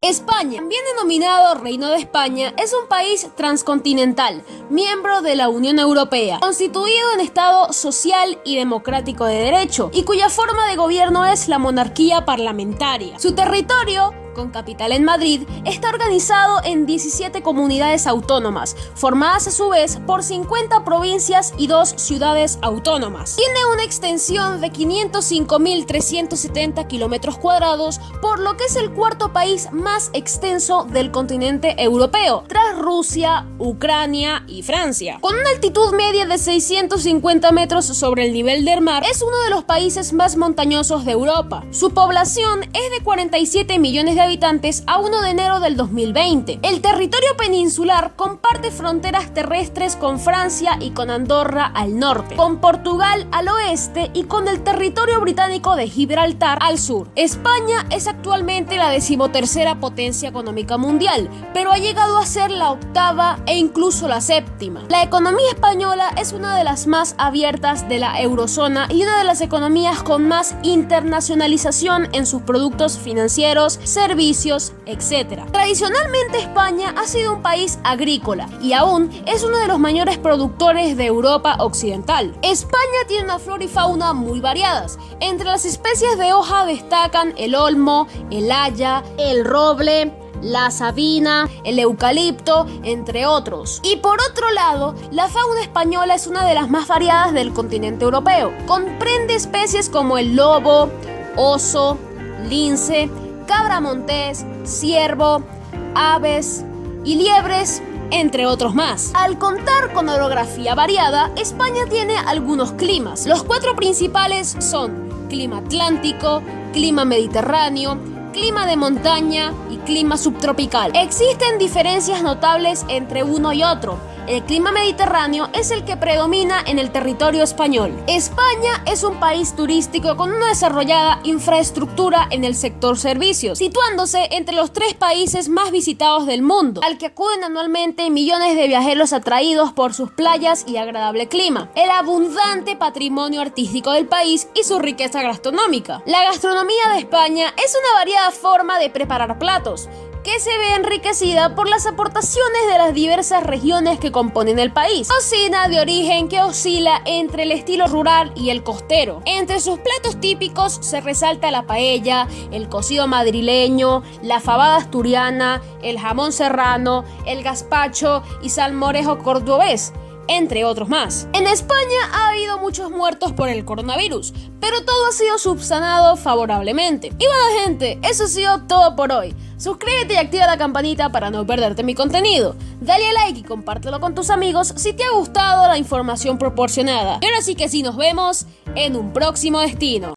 España, también denominado Reino de España, es un país transcontinental, miembro de la Unión Europea, constituido en Estado social y democrático de derecho, y cuya forma de gobierno es la monarquía parlamentaria. Su territorio, con capital en Madrid, está organizado en 17 comunidades autónomas, formadas a su vez por 50 provincias y 2 ciudades autónomas. Tiene una extensión de 505.370 kilómetros cuadrados, por lo que es el cuarto país más extenso del continente europeo, tras Rusia, Ucrania y Francia. Con una altitud media de 650 metros sobre el nivel del mar, es uno de los países más montañosos de Europa. Su población es de 47 millones de habitantes a 1 de enero del 2020. El territorio peninsular comparte fronteras terrestres con Francia y con Andorra al norte, con Portugal al oeste y con el territorio británico de Gibraltar al sur. España es actualmente la 13ª potencia económica mundial, pero ha llegado a ser la 8ª e incluso la 7ª. La economía española es una de las más abiertas de la eurozona y una de las economías con más internacionalización en sus productos financieros, servicios, etc. Tradicionalmente España ha sido un país agrícola y aún es uno de los mayores productores de Europa occidental. España tiene una flora y fauna muy variadas. Entre las especies de hoja destacan el olmo, el haya, el roble, la sabina, el eucalipto, entre otros. Y por otro lado, la fauna española es una de las más variadas del continente europeo. Comprende especies como el lobo, oso, lince, cabra montés, ciervo, aves y liebres, entre otros más. Al contar con orografía variada, España tiene algunos climas. Los 4 principales son clima atlántico, clima mediterráneo, clima de montaña y clima subtropical. Existen diferencias notables entre uno y otro. El clima mediterráneo es el que predomina en el territorio español. España es un país turístico con una desarrollada infraestructura en el sector servicios, situándose entre los 3 países más visitados del mundo, al que acuden anualmente millones de viajeros atraídos por sus playas y agradable clima, el abundante patrimonio artístico del país y su riqueza gastronómica. La gastronomía de España es una variada forma de preparar platos, que se ve enriquecida por las aportaciones de las diversas regiones que componen el país. Cocina de origen que oscila entre el estilo rural y el costero. Entre sus platos típicos se resalta la paella, el cocido madrileño, la fabada asturiana, el jamón serrano, el gazpacho y salmorejo cordobés, entre otros más. En España ha habido muchos muertos por el coronavirus, pero todo ha sido subsanado favorablemente. Y bueno, gente, eso ha sido todo por hoy. Suscríbete y activa la campanita para no perderte mi contenido. Dale a like y compártelo con tus amigos si te ha gustado la información proporcionada. Y ahora sí que sí, nos vemos en un próximo destino.